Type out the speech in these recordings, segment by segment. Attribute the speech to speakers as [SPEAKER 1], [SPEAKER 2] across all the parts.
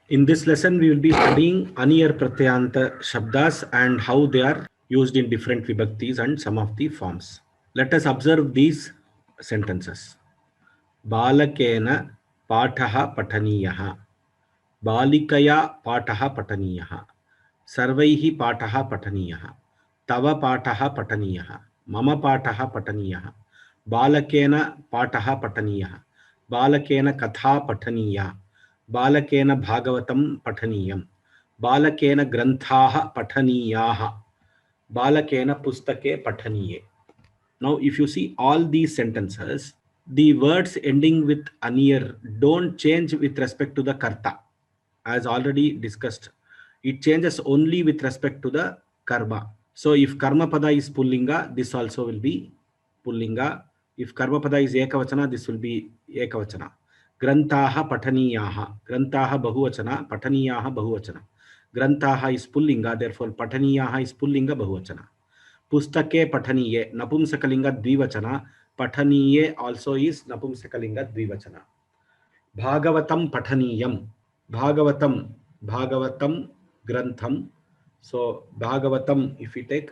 [SPEAKER 1] In this lesson, we will be studying Aniyar Pratyanta Shabdas and how they are used in different vibhaktis and some of the forms. Let us observe these sentences. Balakena Pataha Pataniyaha. Balikaya Pataha Pataniyaha. Sarvaihi Pataha Pataniyaha. Tava Pataha Pataniyaha. Mama Pataha Pataniyaha. Balakena Pataha Pataniyaha. Balakena Katha Pataniya. Balakena Bhagavatam Pataniyam. Balakena Granthaha Pataniyaha. Balakena Pustake Pataniye. Now, if you see all these sentences, the words ending with anir don't change with respect to the karta. As already discussed, it changes only with respect to the karma. So if karma pada is pullinga, this also will be pullinga. If karma pada is ekavachana, this will be ekavachana. Grantaha pataniyaha. Grantaha bahuvachana. Pataniyaha bahuvachana. Grantaha is pullinga, therefore pataniyaha is pullinga bahuvachana. Pustake pataniye. Napumsakalinga dvivachana. Pataniye also is napumsakalinga dvivachana. Bhagavatam pataniyam. Bhagavatam grantham. So Bhagavatam, if we take,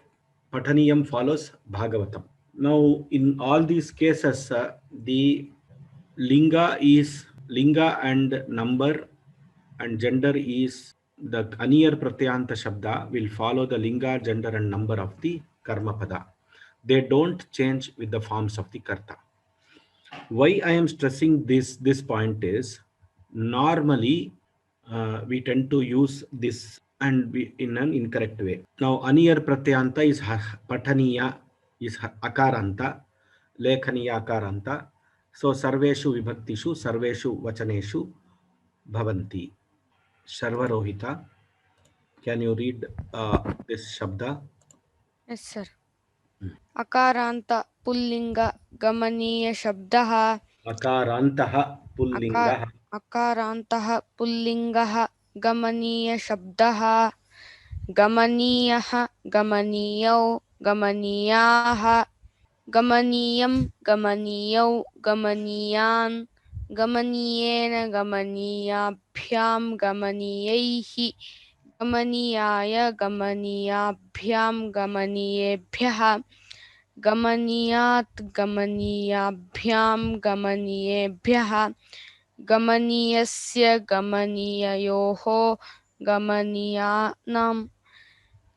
[SPEAKER 1] Pataniyam follows Bhagavatam. Now in all these cases, the linga and number and gender is the Aniyar Pratyanta Shabda will follow the linga, gender and number of the Karma Pada. They don't change with the forms of the Karta. Why I am stressing this point is, normally we tend to use this and we in an incorrect way. Now Aniyar Pratyanta is Pataniya is Akaranta, Lekhaniya Akaranta. So Sarveshu Vibhaktishu, Sarveshu Vachaneshu Bhavanti. Sharvarohita, can you read this Shabda?
[SPEAKER 2] Yes, sir. Akaranta pullinga gamaniya shabdaha.
[SPEAKER 1] Akarantaha Pullingaha.
[SPEAKER 2] Akarantaha pullingaha gamaniya shabdaha. Gamaniyaha gamaniyau gamaniyaha. Gamaniyam gamaniyau gamaniyan. Gamaniyena gamaniyabhyam gamaniyaihi. Gamaniyaya gamaniyabhyam gamaniyebhyaha. Gamaniyat gamaniyabhyam gamaniyebhyaha. Gamaniyasya gamaniyayoho gamaniyanam.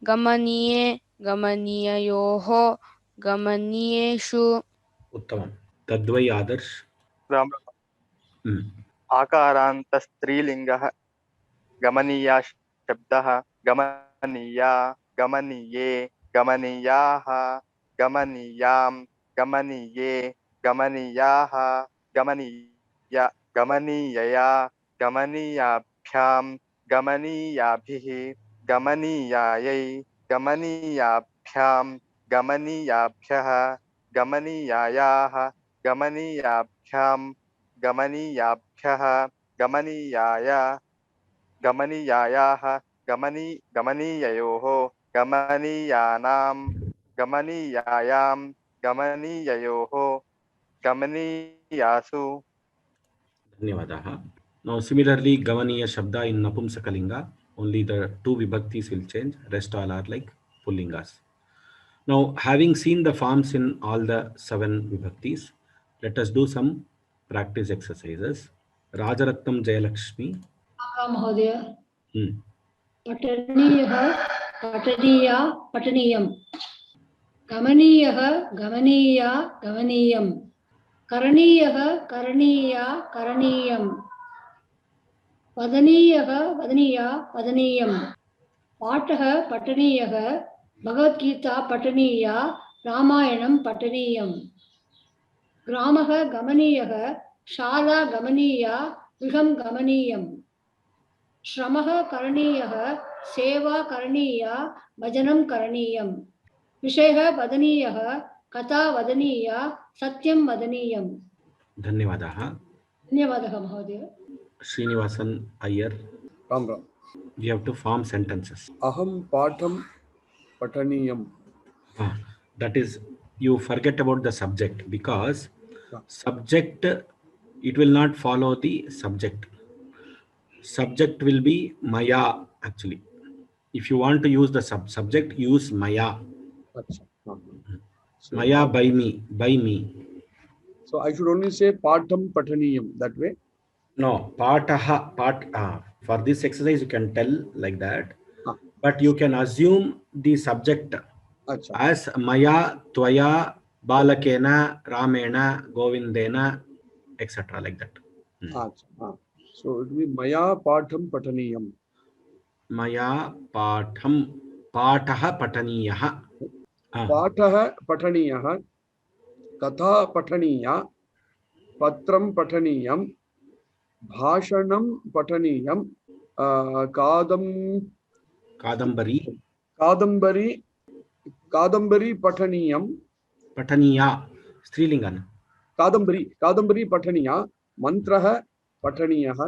[SPEAKER 2] Gamaniye gamaniyayoho gamaniyeshu.
[SPEAKER 1] Uttamam. Tadvai Adarsh.
[SPEAKER 3] Ram आकारांत स्त्रीलिंगः गमनीया शब्दः गमनीया गमनीये गमनीयाः गमनीयां गमनीये गमनीयाः गमनीया गमनीयया गमनीयाभ्यां गमनीयाभिः गमनीयायै गमनीयाभ्यां गमनीयाभ्यः गमनीयायाः गमनीयाभ्यां गमनीयाभ्यः गमनीयाय गमनीयायाः गमनीययोः गमनीयानां गमनीयायां गमनीययोः गमनीयासु.
[SPEAKER 1] Dhanyavadaha. Now similarly, Gavaniya Shabda in Napumsakalinga, only the two vibhaktis will change, rest all are like Pullingas. Now, having seen the forms in all the 7 vibhaktis, let us do some practice exercises. Rajaratnam Jayalakshmi.
[SPEAKER 4] महोदय
[SPEAKER 1] Hmm.
[SPEAKER 4] पठनीयः पठनीया पठनीयं गमनीयः गमनीया गमनीयं करणीयः करणीया करणीयं वदनीयः वदनीया वदनीयं पाठः पठनीयः भगवद्गीता पठनीया रामायणं पठनीयं ग्रामः गमनीयः शाला गमनीया गृहं गमनीयं श्रमः करणीयः सेवा करणीया भजनं करणीयं विषयः वदनीयः कथा वदनीया सत्यं वदनीयं.
[SPEAKER 1] Dhanyavadaha.
[SPEAKER 4] धन्यवादः महोदय.
[SPEAKER 1] Srinivasan Iyer.
[SPEAKER 5] Ram Ram.
[SPEAKER 1] We have to form sentences.
[SPEAKER 5] Aham patham pataniyam.
[SPEAKER 1] That is, you forget about the subject, because subject, it will not follow the subject. Subject will be maya actually. If you want to use the subject, use maya.
[SPEAKER 5] Acha. So,
[SPEAKER 1] Maya by me, by me.
[SPEAKER 5] so I should only say patham pataniyam that way.
[SPEAKER 1] No, pataha, for this exercise you can tell like that,
[SPEAKER 5] Ah,
[SPEAKER 1] but you can assume the subject
[SPEAKER 5] acha.
[SPEAKER 1] as maya, tvaya, balakena, ramena, govindena, etc. like that.
[SPEAKER 5] Acha. So it will be maya patham pataniyam.
[SPEAKER 1] Maya patham, pataha pataniyah.
[SPEAKER 5] Patah pataniyah, katha pataniya, patram pataniyam, bhashanam pataniyam,
[SPEAKER 1] Kadambari,
[SPEAKER 5] kadambari pataniyam,
[SPEAKER 1] pataniya, Strilingan.
[SPEAKER 5] Kadambari पठनीया मंत्रः पठनीयः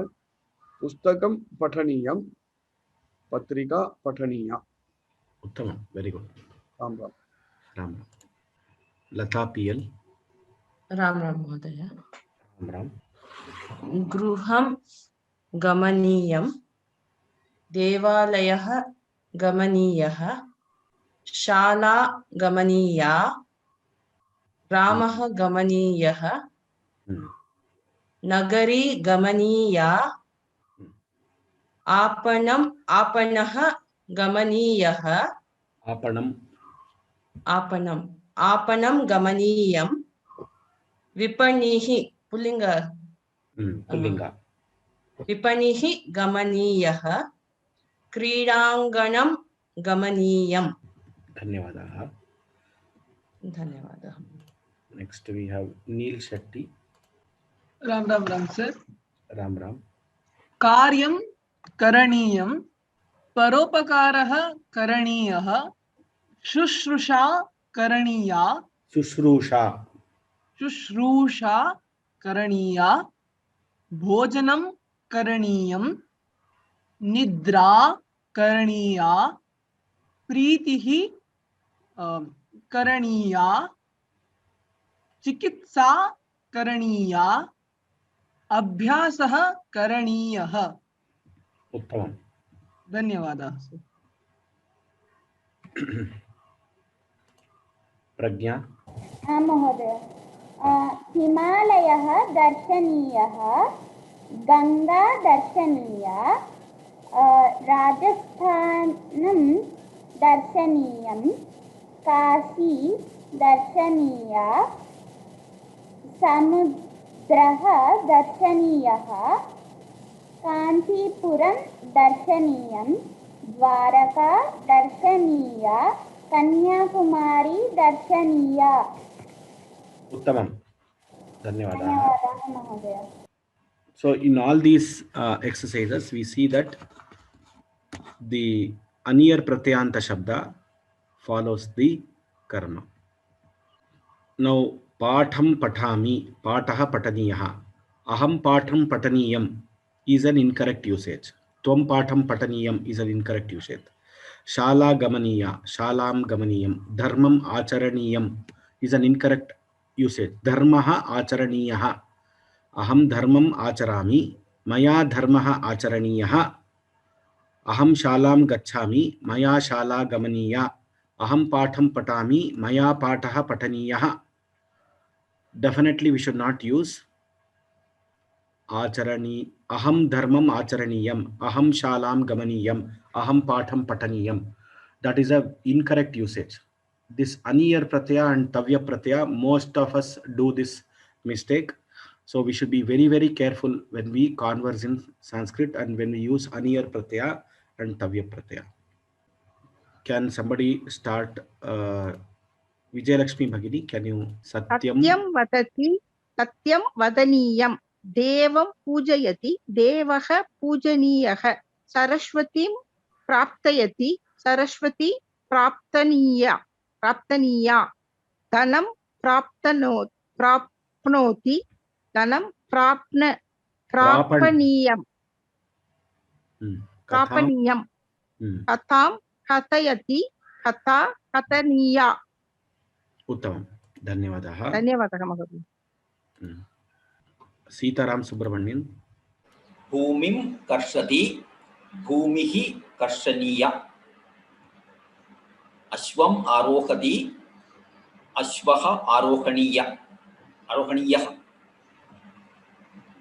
[SPEAKER 5] पुस्तकं पठनीयं पत्रिका पठनीया
[SPEAKER 1] Uttamam, very good.
[SPEAKER 5] Ram Ram
[SPEAKER 1] Ram. Lata PL.
[SPEAKER 6] Ram Ram महोदय
[SPEAKER 1] Ram Ram.
[SPEAKER 6] गृहं गमनीयं देवालयः गमनीयः शाला गमनीया रामः गमनीयः नगरी गमनीया आपणः गमनीयः आपणं गमनीयं विपणिः पुल्लिंग
[SPEAKER 1] Pullinga.
[SPEAKER 6] विपणिः गमनीयः क्रीडाङ्गणं गमनीयम्
[SPEAKER 1] धन्यवादाः.
[SPEAKER 6] धन्यवादः.
[SPEAKER 1] Next we have Neil Shetty.
[SPEAKER 7] Ram Ram Ram sir.
[SPEAKER 1] Ram Ram.
[SPEAKER 7] कार्यं करणीयं परोपकारः करणीयः शुश्रूषा करणीया शुश्रूषा करणीया भोजनं करणीयं निद्रा करणीया प्रीतिः करणीया चिकित्सा करणीया अभ्यासः करणीयः.
[SPEAKER 1] उत्तमम्.
[SPEAKER 7] धन्यवादाः.
[SPEAKER 1] प्रज्ञा.
[SPEAKER 8] महोदय हिमालयः दर्शनीयः गंगा दर्शनीया राजस्थानं दर्शनीयं काशी दर्शनीया समुद्रः दर्शनीयः कांचीपुरं दर्शनीयं द्वारका दर्शनीया कन्याकुमारी दर्शनीया.
[SPEAKER 1] उत्तमम्. धन्यवादाः.
[SPEAKER 8] धन्यवादाः महोदय.
[SPEAKER 1] So in all these exercises we see that the aniyar pratyanta shabda follows the karma. Now patham patami, pataha pataniyah, aham patham pataniyam is an incorrect usage. Tvam patham pataniyam is an incorrect usage. Shala gamaniya, shalam gamaniyam. Dharmam acharaniyam is an incorrect usage. Dharmaha acharaniyah. Aham dharmam acharami. Maya dharmaha acharaniyah. Aham shalam gacchami. Maya shala gamaniya. Aham patham patami. Maya pataha pataniyah. Definitely we should not use acharani. Aham dharmam acharaniyam. Aham shalam gamaniyam. Aham patham pataniyam. That is a incorrect usage. This aniyar pratyaya and tavya pratyaya, most of us do this mistake. So we should be very, very careful when we converse in Sanskrit and when we use aniyar pratyaya and tavya pratyaya. Can somebody start? Vijayalakshmi Bhagini, can you?
[SPEAKER 9] Satyam vadati, satyam vadaniyam, devam pujayati, devaha pujaniyaha, saraswatim praptayati, saraswati praptaniya, dhanam prapnoti, dhanam prapaniyam, katham kathayati, katha kathaniya.
[SPEAKER 1] Uttamam.
[SPEAKER 9] धन्यवादः महोदय.
[SPEAKER 1] Sitaram Subramanian.
[SPEAKER 10] भूमिं कर्षति भूमिः कर्षणीया अश्वम् आरोहति अश्वः आरोहणीयः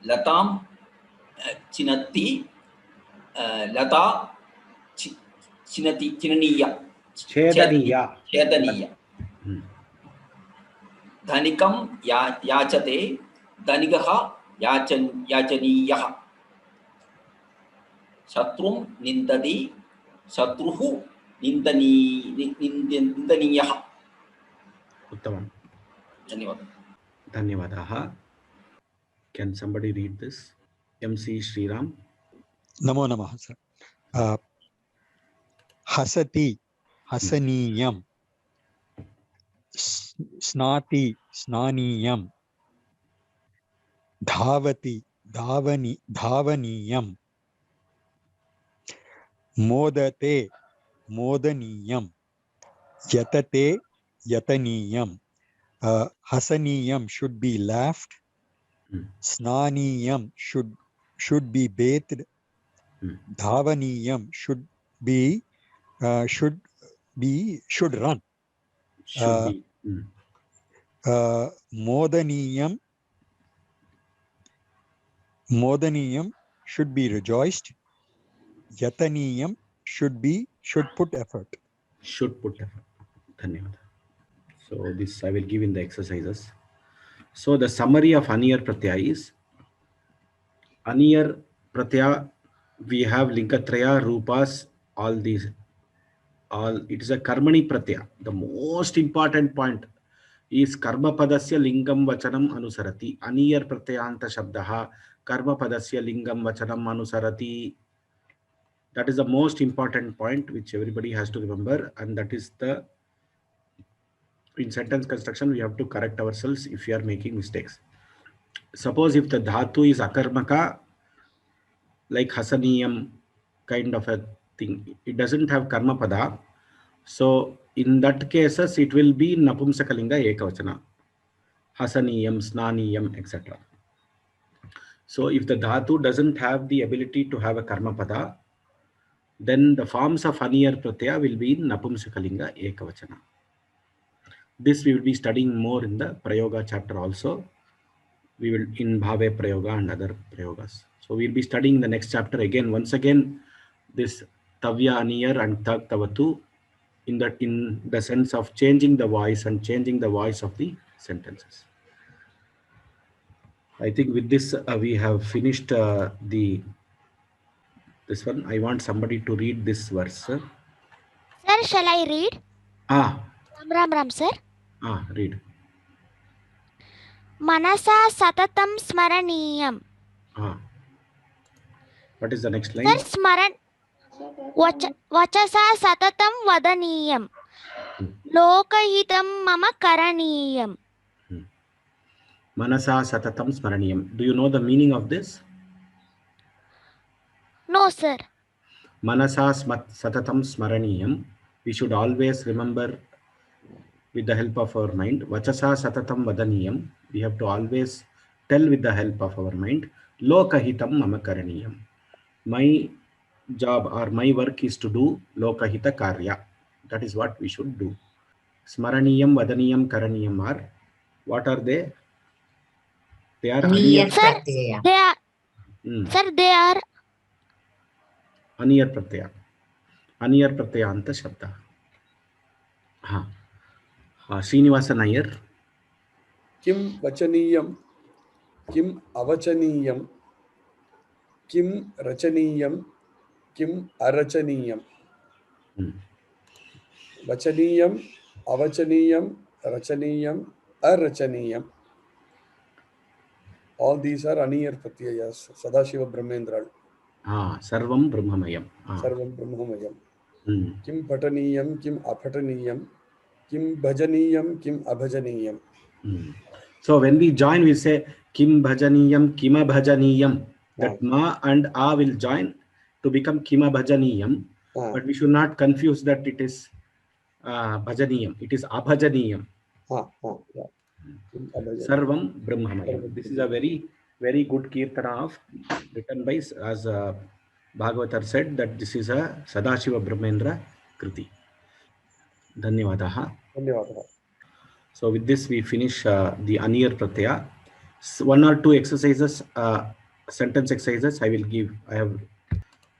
[SPEAKER 10] लतां चिनत्ति लता चिननीया छेदनीया धनिकं याचते धनिकः याचनीयः शत्रुं निन्दति शत्रुः निन्दनीयः
[SPEAKER 1] उत्तमम्
[SPEAKER 10] धन्यवादः
[SPEAKER 1] Can somebody read this? MC Sriram.
[SPEAKER 11] Namo Namaha, sir. Hasati, hasaniyam. Snati, snaniyam. Dhavati, dhavaniyam. Modate, modaniyam. Yatate, yataniyam. Hasaniyam should be laughed. Snaniyam should be bathed. Dhavaniyam should run. Modaniyam should be rejoiced. Yataniyam should put effort.
[SPEAKER 1] Should put effort. Dhanyawad. So this I will give in the exercises. So the summary of Aniyar Pratyaya is Aniyar Pratyaya, we have Lingatraya, Rupas, all these. It is a Karmani Pratyaya. The most important point is Karma Padasya Lingam Vachanam Anusarati. Aniyar Pratyayanta Shabdaha Karma Padasya Lingam Vachanam Anusarati. That is the most important point which everybody has to remember, and that is the in sentence construction we have to correct ourselves if we are making mistakes. Suppose if the dhatu is akarmaka, like hasaniyam kind of a thing, it doesn't have karma pada, so in that cases it will be napumsakalinga ekavachana, hasaniyam, snaniyam, etc. So if the dhatu doesn't have the ability to have a karma pada, then the forms of Aniyar Pratyaya will be in napumsakalinga ekavachana. This we will be studying more in the Prayoga chapter also. We will in Bhave Prayoga and other Prayogas. So we will be studying the next chapter again. Once again, this Tavya Aniyar and Tag Tavatu in the sense of changing the voice and changing the voice of the sentences. I think with this we have finished this one. I want somebody to read this verse. Sir,
[SPEAKER 12] shall I read? Ram, sir.
[SPEAKER 1] Read.
[SPEAKER 12] Manasa satatam smaraniyam.
[SPEAKER 1] What is the next line?
[SPEAKER 12] Sir, smaran vachasa satatam vadaniyam. Lokahitam mama karaniyam.
[SPEAKER 1] Manasa satatam smaraniyam. Do you know the meaning of this?
[SPEAKER 12] No, sir.
[SPEAKER 1] Manasa satatam smaraniyam. We should always remember with the help of our mind. Vachasa satatam vadaniyam. We have to always tell with the help of our mind. Lokahitam mama karaniyam. My job or my work is to do lokahita karya. That is what we should do. Smaraniyam, vadaniyam, karaniyam are, what are they? They are Aniyar
[SPEAKER 12] Pratyaya. Sir, they are
[SPEAKER 1] Aniyar Pratyaya. Aniyar Pratyayanta Shabda. Srinivasa Nair.
[SPEAKER 5] Kim Vachaniyam, Kim Avachaniyam, Kim Rachaniyam, Kim Arachaniyam. Vachaniyam, Avachaniyam, Rachaniyam, Arachaniyam. All these are Aniyar Pratyayas. Sadashiva Brahmendra.
[SPEAKER 1] Sarvam Brahmamayam.
[SPEAKER 5] Sarvam Brahmamayam. Kim Pataniyam, Kim Apataniyam, Kim Bhajaniyam, Kim Abhajaniyam.
[SPEAKER 1] So when we join, we say Kim Bhajaniyam, Kima Bhajaniyam. That Ma and A will join to become Kima Bhajaniyam. But we should not confuse that it is Bhajaniyam. It is Abhajaniyam. Sarvam Brahmamayam. This is a very very good kirtana of written by, as Bhagavatar said, that this is a Sadashiva Brahmendra Kriti. Dhanyavadaha.
[SPEAKER 5] Dhanyavadaha.
[SPEAKER 1] So with this we finish the Aniyar Pratyaya. One or two exercises, sentence exercises I have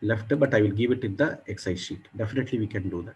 [SPEAKER 1] left, but I will give it in the exercise sheet. Definitely we can do that.